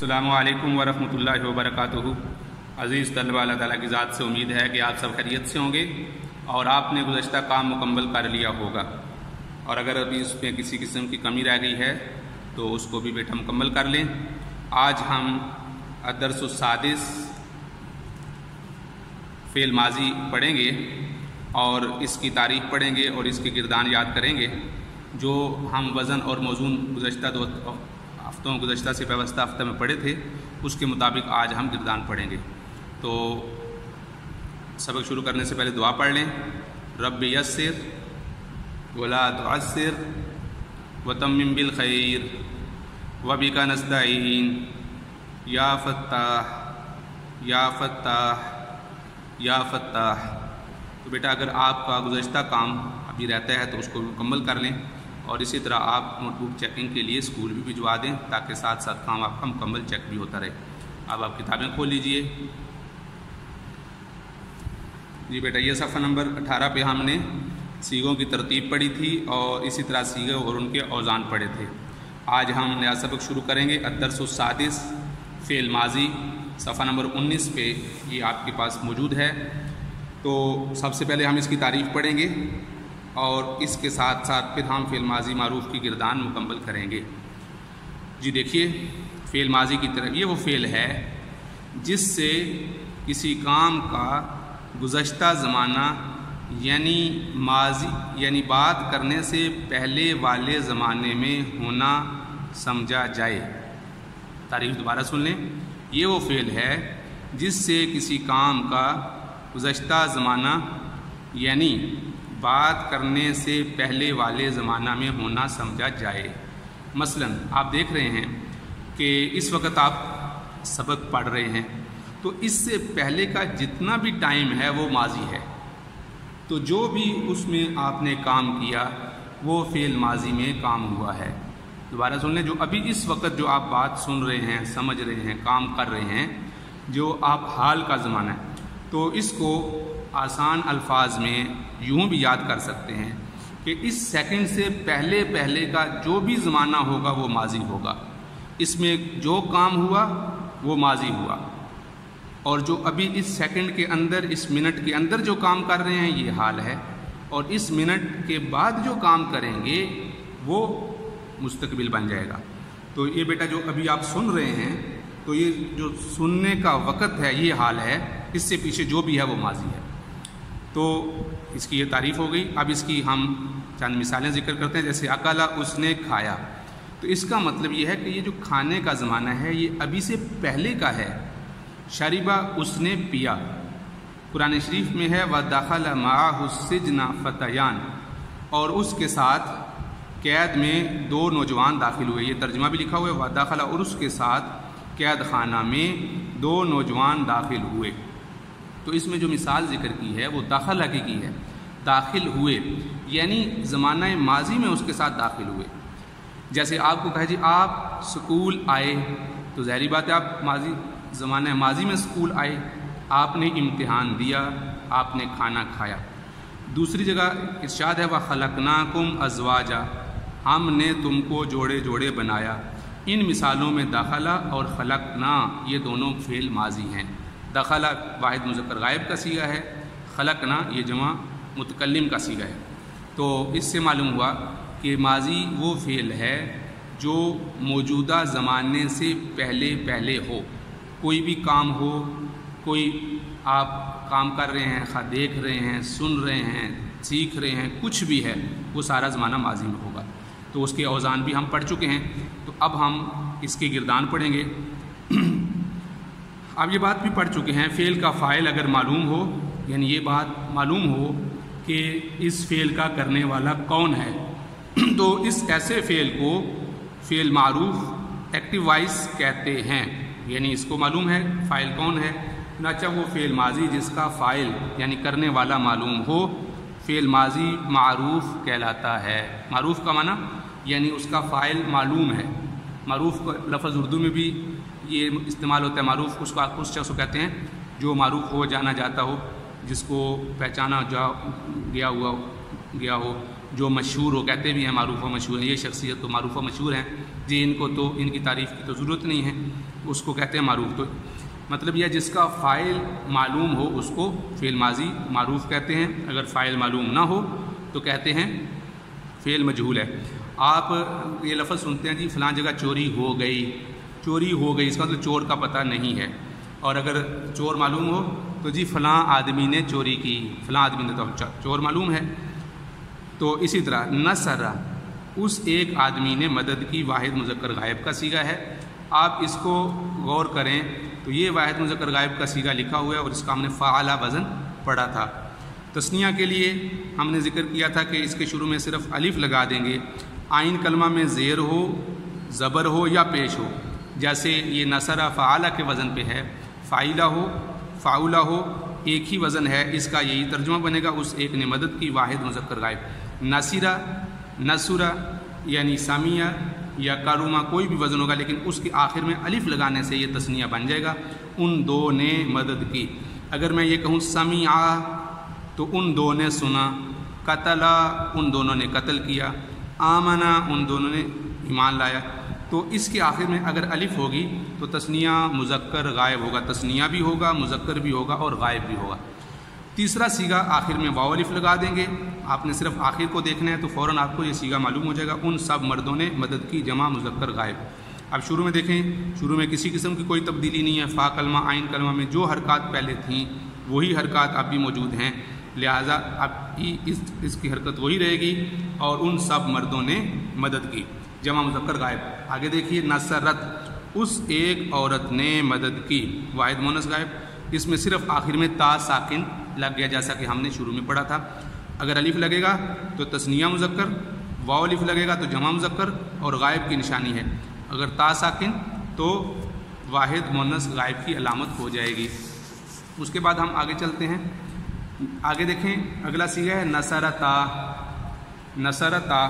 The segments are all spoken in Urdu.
السلام علیکم ورحمۃ اللہ وبرکاتہ۔ عزیز طلبہ، اللہ تعالیٰ کی ذات سے امید ہے کہ آپ سب خیریت سے ہوں گے اور آپ نے گزشتہ کام مکمل کر لیا ہوگا، اور اگر ابھی اس میں کسی قسم کی کمی رہ گئی ہے تو اس کو بھی بیٹا مکمل کر لیں۔ آج ہم الدرس السادس فعل ماضی پڑھیں گے اور اس کی تعریف پڑھیں گے اور اس کے گردان یاد کریں گے۔ جو ہم وزن اور موزون گزشتہ سے وابستہ ہفتہ میں پڑھے تھے اس کے مطابق آج ہم گردان پڑھیں گے۔ تو سبق شروع کرنے سے پہلے دعا پڑھ لیں۔ رب یسر ولا تعسر وتمم بالخیر وبک نستعین یا فتاح یا فتاح یا فتاح۔ تو بیٹا اگر آپ کا گزشتہ کام ابھی رہتا ہے تو اس کو مکمل کر لیں، اور اسی طرح آپ نوٹ بک چیکنگ کے لیے اسکول بھی بھجوا دیں تاکہ ساتھ ساتھ کام آپ کا مکمل چیک بھی ہوتا رہے۔ اب آپ کتابیں کھول لیجئے۔ جی بیٹا، یہ صفحہ نمبر 18 پہ ہم نے صیغوں کی ترتیب پڑھی تھی اور اسی طرح صیغے اور ان کے اوزان پڑھے تھے۔ آج ہم نیا سبق شروع کریں گے، الدرس السادس فعل ماضی، صفحہ نمبر 19 پہ یہ آپ کے پاس موجود ہے۔ تو سب سے پہلے ہم اس کی تعریف پڑھیں گے اور اس کے ساتھ ساتھ پھر ہم فعل ماضی معروف کی گردان مکمل کریں گے۔ جی دیکھیے، فعل ماضی کی طرف یہ وہ فعل ہے جس سے کسی کام کا گزشتہ زمانہ یعنی ماضی یعنی بات کرنے سے پہلے والے زمانے میں ہونا سمجھا جائے۔ تعریف دوبارہ سن لیں۔ یہ وہ فعل ہے جس سے کسی کام کا گزشتہ زمانہ یعنی بات کرنے سے پہلے والے زمانہ میں ہونا سمجھا جائے۔ مثلا آپ دیکھ رہے ہیں کہ اس وقت آپ سبق پڑھ رہے ہیں تو اس سے پہلے کا جتنا بھی ٹائم ہے وہ ماضی ہے، تو جو بھی اس میں آپ نے کام کیا وہ فعل ماضی میں کام ہوا ہے۔ دوبارہ سن لیں، جو ابھی اس وقت جو آپ بات سن رہے ہیں، سمجھ رہے ہیں، کام کر رہے ہیں، جو آپ حال کا زمانہ ہے، تو اس کو آسان الفاظ میں یوں بھی یاد کر سکتے ہیں کہ اس سیکنڈ سے پہلے کا جو بھی زمانہ ہوگا وہ ماضی ہوگا۔ اس میں جو کام ہوا وہ ماضی ہوا، اور جو ابھی اس سیکنڈ کے اندر، اس منٹ کے اندر جو کام کر رہے ہیں یہ حال ہے، اور اس منٹ کے بعد جو کام کریں گے وہ مستقبل بن جائے گا۔ تو یہ بیٹا جو ابھی آپ سن رہے ہیں تو یہ جو سننے کا وقت ہے یہ حال ہے، اس سے پیچھے جو بھی ہے وہ ماضی ہے۔ تو اس کی یہ تعریف ہو گئی۔ اب اس کی ہم چند مثالیں ذکر کرتے ہیں، جیسے اکلا، اس نے کھایا۔ تو اس کا مطلب یہ ہے کہ یہ جو کھانے کا زمانہ ہے یہ ابھی سے پہلے کا ہے۔ شربا، اس نے پیا۔ قرآن شریف میں ہے وَدَخَلَ مَعَهُ السِّجْنَ فَتَيَانِ، اور اس کے ساتھ قید میں دو نوجوان داخل ہوئے۔ یہ ترجمہ بھی لکھا ہوا ہے وَدَخَلَ، اور اس کے ساتھ قید خانہ میں دو نوجوان داخل ہوئے۔ تو اس میں جو مثال ذکر کی ہے وہ داخلہ کی ہے، داخل ہوئے یعنی زمانہ ماضی میں اس کے ساتھ داخل ہوئے۔ جیسے آپ کو کہا جی آپ سکول آئے، تو ظاہری بات ہے آپ زمانہ ماضی میں سکول آئے، آپ نے امتحان دیا، آپ نے کھانا کھایا۔ دوسری جگہ ارشاد ہے وَخَلَقْنَاكُمْ أَزْوَاجًا، ہم نے تم کو جوڑے جوڑے بنایا۔ ان مثالوں میں داخلہ اور خلقنا یہ دونوں فعل ماضی ہیں۔ دخلہ واحد مذکر غائب کا صیغہ ہے، خلقنا یہ جمع متکلم کا صیغہ ہے۔ تو اس سے معلوم ہوا کہ ماضی وہ فعل ہے جو موجودہ زمانے سے پہلے ہو۔ کوئی بھی کام ہو، کوئی آپ کام کر رہے ہیں، خواہ دیکھ رہے ہیں، سن رہے ہیں، سیکھ رہے ہیں، کچھ بھی ہے وہ سارا زمانہ ماضی میں ہوگا۔ تو اس کے اوزان بھی ہم پڑھ چکے ہیں، تو اب ہم اس کے گردان پڑھیں گے۔ اب یہ بات بھی پڑھ چکے ہیں، فعل کا فاعل اگر معلوم ہو، یعنی یہ بات معلوم ہو کہ اس فعل کا کرنے والا کون ہے، تو اس ایسے فعل کو فعل معروف ایکٹیو وائس کہتے ہیں۔ یعنی اس کو معلوم ہے فاعل کون ہے، چنانچہ وہ فعل ماضی جس کا فاعل یعنی کرنے والا معلوم ہو فعل ماضی معروف کہلاتا ہے۔ معروف کا معنی یعنی اس کا فاعل معلوم ہے۔ معروف کا لفظ اردو میں بھی یہ استعمال ہوتا ہے۔ معروف اس شخص کو کہتے ہیں جو معروف ہو، جانا جاتا ہو، جس کو پہچانا گیا ہو، جو مشہور ہو، کہتے بھی ہیں معروف و مشہور ہیں، یہ شخصیت تو معروف و مشہور ہیں جی، ان کو تو ان کی تعریف کی تو ضرورت نہیں ہے، اس کو کہتے ہیں معروف۔ تو مطلب یہ جس کا فاعل معلوم ہو اس کو فعل ماضی معروف کہتے ہیں، اگر فاعل معلوم نہ ہو تو کہتے ہیں فعل مجہول ہے۔ آپ یہ لفظ سنتے ہیں جی فلاں جگہ چوری ہو گئی، چوری ہو گئی، اس کا مطلب چور کا پتہ نہیں ہے، اور اگر چور معلوم ہو تو جی فلاں آدمی نے چوری کی، فلاں آدمی نے تو چور معلوم ہے۔ تو اسی طرح نصر، اس ایک آدمی نے مدد کی، واحد مذکر غائب کا صیغہ ہے۔ آپ اس کو غور کریں تو یہ واحد مذکر غائب کا صیغہ لکھا ہوا ہے اور اس کا ہم نے فعل وزن پڑھا تھا۔ تثنیہ کے لیے ہم نے ذکر کیا تھا کہ اس کے شروع میں صرف الف لگا دیں گے، آئین کلمہ میں زیر ہو، زبر ہو یا پیش ہو، جیسے یہ نصرہ فعالہ کے وزن پہ ہے، فاعلہ ہو، فاعولہ ہو، ایک ہی وزن ہے، اس کا یہی ترجمہ بنے گا، اس ایک نے مدد کی، واحد مذکر غائب۔ نصیرہ، نصرہ یعنی سامیہ یا کاروما کوئی بھی وزن ہوگا، لیکن اس کے آخر میں الف لگانے سے یہ تثنیہ بن جائے گا، ان دو نے مدد کی۔ اگر میں یہ کہوں سمیعہ تو ان دو نے سنا، قتلا ان دونوں نے قتل کیا، آمنا ان دونوں نے ایمان لایا۔ تو اس کے آخر میں اگر الف ہوگی تو تثنیہ مذکر غائب ہوگا، تثنیہ بھی ہوگا، مذکر بھی ہوگا اور غائب بھی ہوگا۔ تیسرا صیغہ آخر میں واو الف لگا دیں گے، آپ نے صرف آخر کو دیکھنا ہے تو فوراً آپ کو یہ صیغہ معلوم ہو جائے گا، ان سب مردوں نے مدد کی، جمع مذکر غائب۔ اب شروع میں دیکھیں، شروع میں کسی قسم کی کوئی تبدیلی نہیں ہے، فا کلمہ آئین کلمہ میں جو حرکات پہلے تھیں وہی حرکات اب بھی موجود ہیں، لہٰذا اب اس کی حرکت وہی رہے گی، اور ان سب مردوں نے مدد کی، جمع مذکر غائب۔ آگے دیکھیے نصرت، اس ایک عورت نے مدد کی، واحد مونث غائب، اس میں صرف آخر میں تا ساکن لگ گیا جیسا کہ ہم نے شروع میں پڑھا تھا۔ اگر الف لگے گا تو تثنیہ مذکر، واو الف لگے گا تو جمع مذکر اور غائب کی نشانی ہے، اگر تا ساکن تو واحد مونث غائب کی علامت ہو جائے گی۔ اس کے بعد ہم آگے چلتے ہیں، آگے دیکھیں اگلا صیغہ ہے نصرتا، نصرتا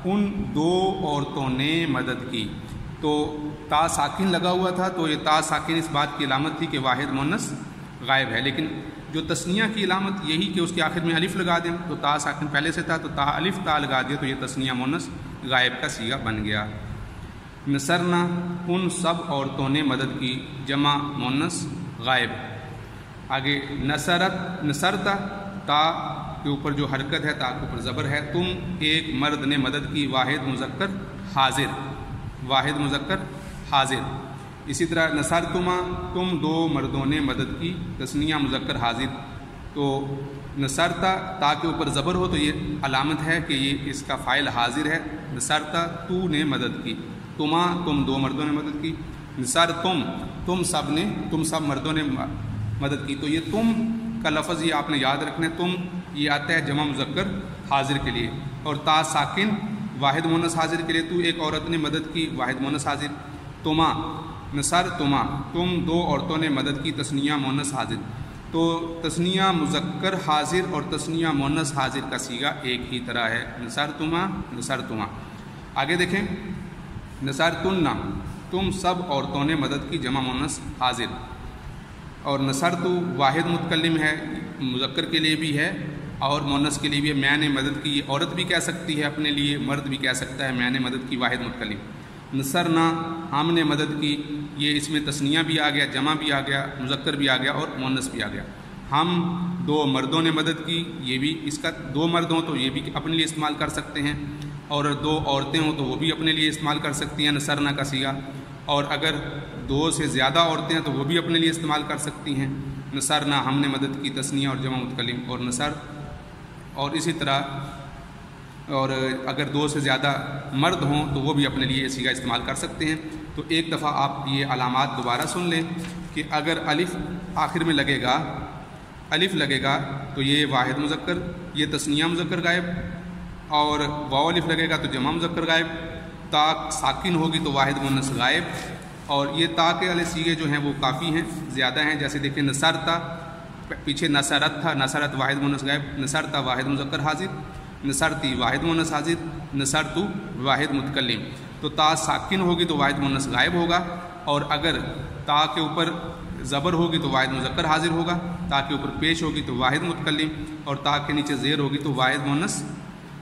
ان دو عورتوں نے مدد کی، تو تا ساکن لگا ہوا تھا تو یہ تا ساکن اس بات کی علامت تھی کہ واحد مونث غائب ہے، لیکن جو تثنیہ کی علامت یہی کہ اس کے آخر میں الف لگا دیں، تو تا ساکن پہلے سے تھا تو تا الف تا لگا دیا تو یہ تثنیہ مونث غائب کا صیغہ بن گیا۔ نصرنا ان سب عورتوں نے مدد کی، جمع مونث غائب۔ آگے نصرت، نصرتا تا کے اوپر جو حرکت ہے، تا کے اوپر زبر ہے، تم ایک مرد نے مدد کی، واحد مذکر حاضر، واحد مذکر حاضر۔ اسی طرح نصرتما تم دو مردوں نے مدد کی، تثنیہ مذکر حاضر۔ تو نصرتا تا کے اوپر زبر ہو تو یہ علامت ہے کہ یہ اس کا فاعل حاضر ہے، نصرتا تو نے مدد کی، تما تم دو مردوں نے مدد کی، نصرتم تم سب نے، تم سب مردوں نے مدد کی۔ تو یہ تم کا لفظ یہ آپ نے یاد رکھنا ہے، تم یہ آتا ہے جمع مذکر حاضر کے لیے، اور تا ساکن واحد مونث حاضر کے لیے، تو ایک عورت نے مدد کی، واحد مونث حاضر۔ تما نصر تما تم دو عورتوں نے مدد کی، تثنیہ مونث حاضر۔ تو تثنیہ مذکر حاضر اور تثنیہ مونث حاضر کا صیغہ ایک ہی طرح ہے، نصر تما نصر تما۔ آگے دیکھیں نصرتن تم سب عورتوں نے مدد کی، جمع مونث حاضر، اور نصرت واحد متکلم ہے، مذکر کے لیے بھی ہے اور مونث کے لیے بھی ہے، میں نے مدد کی، عورت بھی کہہ سکتی ہے اپنے لیے، مرد بھی کہہ سکتا ہے میں نے مدد کی، واحد متکلم۔ نصرنا ہم نے مدد کی، یہ اس میں تثنیہ بھی آ گیا، جمع بھی آ گیا، مذکر بھی آ گیا اور مونث بھی آ گیا۔ ہم دو مردوں نے مدد کی، یہ بھی اس کا دو مرد ہوں تو یہ بھی اپنے لیے استعمال کر سکتے ہیں، اور دو عورتیں ہوں تو وہ بھی اپنے لیے استعمال کر سکتی ہیں نصرنا کا صیغہ، اور اگر دو سے زیادہ عورتیں ہیں تو وہ بھی اپنے لیے استعمال کر سکتی ہیں نصرنا ہم نے مدد کی، تثنیہ اور جمع متکلم اور نصر۔ اور اسی طرح اور اگر دو سے زیادہ مرد ہوں تو وہ بھی اپنے لیے صیغہ استعمال کر سکتے ہیں۔ تو ایک دفعہ آپ یہ علامات دوبارہ سن لیں کہ اگر الف آخر میں لگے گا، الف لگے گا تو یہ واحد مذکر، یہ تثنیہ مذکر غائب، اور واو الف لگے گا تو جمع مذکر غائب، تا ساکن ہوگی تو واحد مونث غائب، اور یہ تا کے والے صیغے جو ہیں وہ کافی ہیں، زیادہ ہیں، جیسے دیکھیں نصرتا، پیچھے نصرت تھا، نصرت واحد مونث غائب، نصرتا واحد مذکر حاضر، نصرتی واحد مونث حاضر، نصرتو واحد متکلم۔ تو تا ساکن ہوگی تو واحد مونث غائب ہوگا، اور اگر تا کے اوپر زبر ہوگی تو واحد مذکر حاضر ہوگا، تا کے اوپر پیش ہوگی تو واحد متکلم، اور تا کے نیچے زیر ہوگی تو واحد مونث